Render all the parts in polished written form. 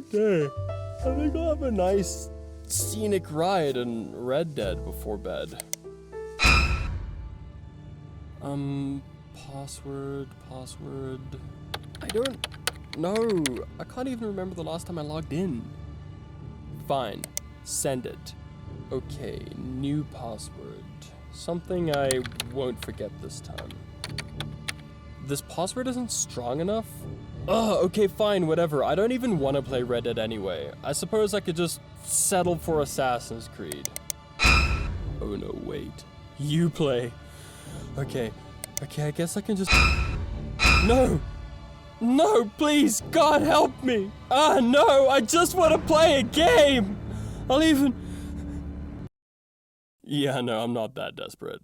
Okay, I think I'll have a nice scenic ride in Red Dead before bed. Password. I don't know. I can't even remember the last time I logged in. Fine, send it. Okay, new password. Something I won't forget this time. This password isn't strong enough? Ugh, okay, fine, whatever. I don't even want to play Red Dead anyway. I suppose I could just settle for Assassin's Creed. Oh no, wait. You play. Okay, I guess I can just... No! No, please, God help me! No, I just want to play a game! I'll even... Yeah, no, I'm not that desperate.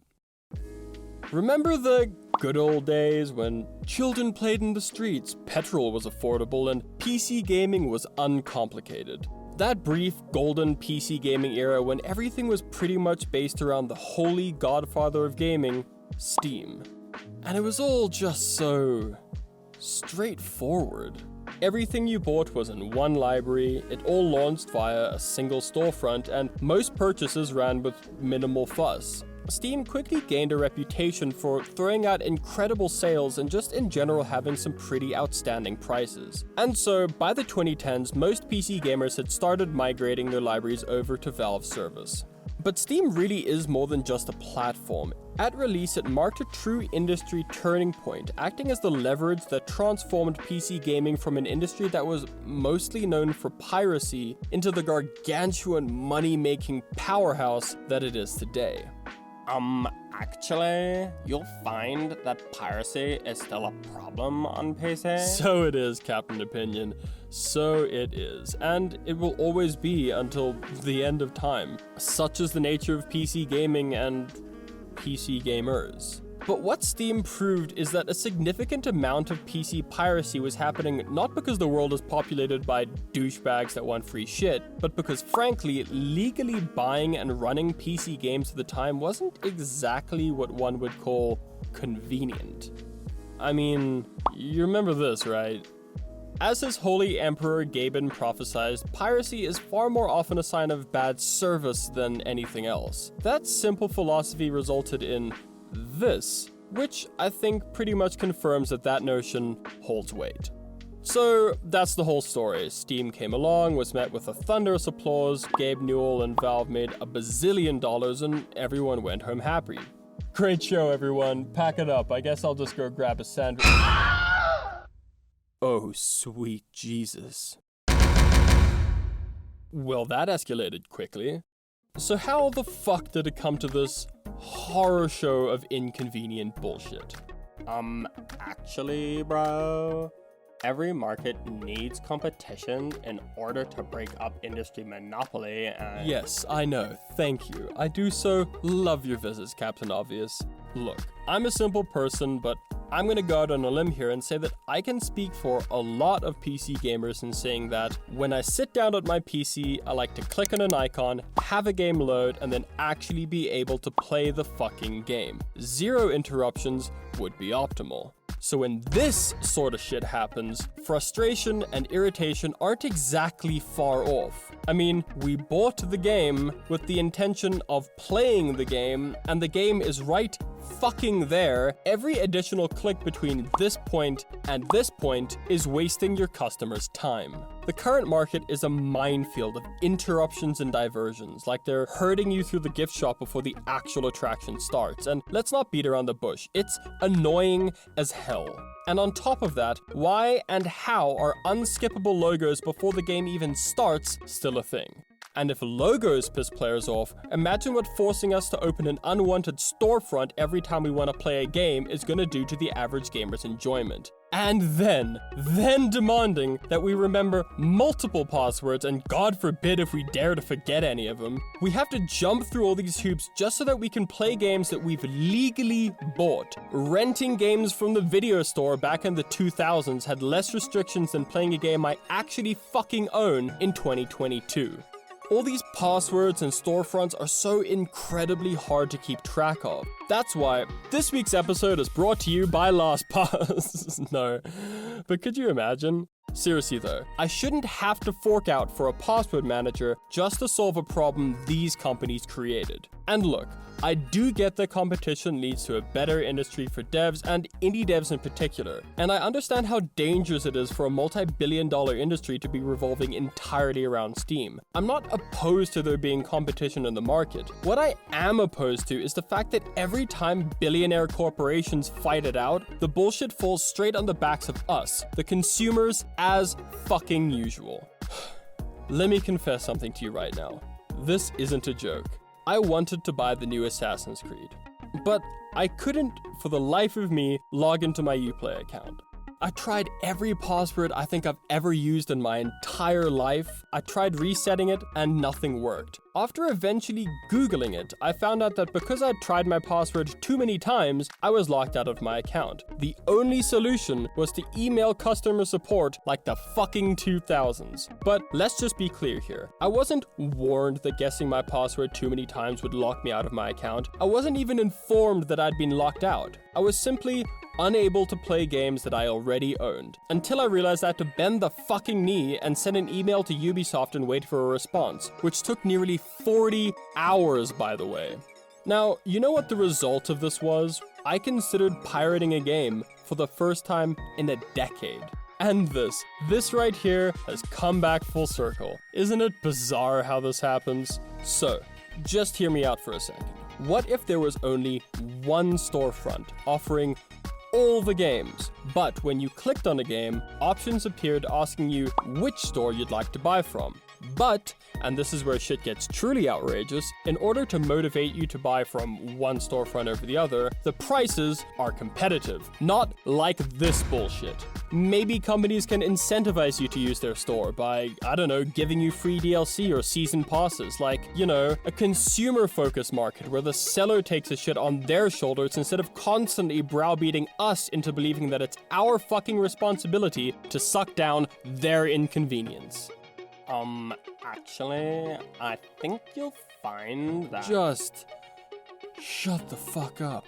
Remember the good old days when children played in the streets, petrol was affordable, and PC gaming was uncomplicated? That brief, golden PC gaming era when everything was pretty much based around the holy godfather of gaming, Steam. And it was all just so... straightforward. Everything you bought was in one library, it all launched via a single storefront, and most purchases ran with minimal fuss. Steam quickly gained a reputation for throwing out incredible sales and just in general having some pretty outstanding prices. And so, by the 2010s, most PC gamers had started migrating their libraries over to Valve's service. But Steam really is more than just a platform. At release, it marked a true industry turning point, acting as the leverage that transformed PC gaming from an industry that was mostly known for piracy into the gargantuan money-making powerhouse that it is today. Actually, you'll find that piracy is still a problem on PC. So it is, Captain Opinion. So it is. And it will always be until the end of time. Such is the nature of PC gaming and PC gamers. But what Steam proved is that a significant amount of PC piracy was happening not because the world is populated by douchebags that want free shit, but because frankly, legally buying and running PC games at the time wasn't exactly what one would call convenient. I mean, you remember this, right? As his holy emperor Gaben prophesied, piracy is far more often a sign of bad service than anything else. That simple philosophy resulted in this, which I think pretty much confirms that notion holds weight. So that's the whole story. Steam came along, was met with a thunderous applause, Gabe Newell and Valve made $1 bazillion, and everyone went home happy. Great show, everyone. Pack it up. I guess I'll just go grab a sandwich. Oh, sweet Jesus. Well, that escalated quickly. So how the fuck did it come to this horror show of inconvenient bullshit? Actually, bro, every market needs competition in order to break up industry monopoly and... Yes, I know, thank you. I do so love your visits, Captain Obvious. Look, I'm a simple person, but I'm gonna go out on a limb here and say that I can speak for a lot of PC gamers in saying that when I sit down at my PC, I like to click on an icon, have a game load, and then actually be able to play the fucking game. 0 interruptions would be optimal. So when this sort of shit happens, frustration and irritation aren't exactly far off. I mean, we bought the game with the intention of playing the game, and the game is right fucking there. Every additional click between this point and this point is wasting your customer's time. The current market is a minefield of interruptions and diversions, like they're herding you through the gift shop before the actual attraction starts. And let's not beat around the bush, it's annoying as hell. And on top of that, why and how are unskippable logos before the game even starts still a thing? And if logos piss players off, imagine what forcing us to open an unwanted storefront every time we want to play a game is going to do to the average gamer's enjoyment. And then demanding that we remember multiple passwords, and God forbid if we dare to forget any of them. We have to jump through all these hoops just so that we can play games that we've legally bought. Renting games from the video store back in the 2000s had less restrictions than playing a game I actually fucking own in 2022. All these passwords and storefronts are so incredibly hard to keep track of. That's why this week's episode is brought to you by LastPass. No, but could you imagine? Seriously though, I shouldn't have to fork out for a password manager just to solve a problem these companies created. And look, I do get that competition leads to a better industry for devs and indie devs in particular, and I understand how dangerous it is for a multi-billion-dollar industry to be revolving entirely around Steam. I'm not opposed to there being competition in the market. What I am opposed to is the fact that every time billionaire corporations fight it out, the bullshit falls straight on the backs of us, the consumers, as fucking usual. Let me confess something to you right now. This isn't a joke. I wanted to buy the new Assassin's Creed, but I couldn't, for the life of me, log into my Uplay account. I tried every password I think I've ever used in my entire life. I tried resetting it and nothing worked. After eventually Googling it, I found out that because I'd tried my password too many times, I was locked out of my account. The only solution was to email customer support like the fucking 2000s. But let's just be clear here. I wasn't warned that guessing my password too many times would lock me out of my account. I wasn't even informed that I'd been locked out. I was simply unable to play games that I already owned, until I realized I had to bend the fucking knee and send an email to Ubisoft and wait for a response, which took nearly 40 hours, by the way. Now, you know what the result of this was? I considered pirating a game for the first time in a decade. And this right here has come back full circle. Isn't it bizarre how this happens? So, just hear me out for a second. What if there was only one storefront offering all the games, but when you clicked on a game, options appeared asking you which store you'd like to buy from. But, and this is where shit gets truly outrageous, in order to motivate you to buy from one storefront over the other, the prices are competitive, not like this bullshit. Maybe companies can incentivize you to use their store by, I don't know, giving you free DLC or season passes, like, you know, a consumer-focused market where the seller takes a shit on their shoulders instead of constantly browbeating us into believing that it's our fucking responsibility to suck down their inconvenience. Actually, I think you'll find that... Just shut the fuck up.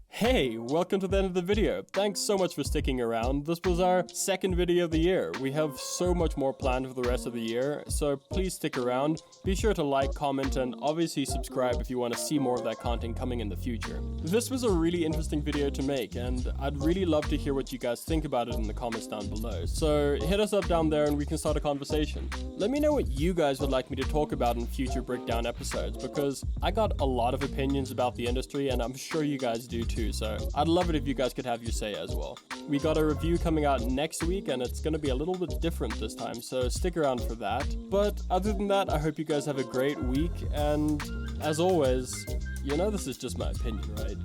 Hey, welcome to the end of the video. Thanks so much for sticking around. This was our second video of the year. We have so much more planned for the rest of the year, so please stick around. Be sure to like, comment, and obviously subscribe if you want to see more of that content coming in the future. This was a really interesting video to make, and I'd really love to hear what you guys think about it in the comments down below. So hit us up down there and we can start a conversation. Let me know what you guys would like me to talk about in future Brickdown episodes, because I got a lot of opinions about the industry, and I'm sure you guys do too. So I'd love it if you guys could have your say as well. We got a review coming out next week and it's going to be a little bit different this time, so stick around for that. But other than that, I hope you guys have a great week, and as always, you know this is just my opinion, right?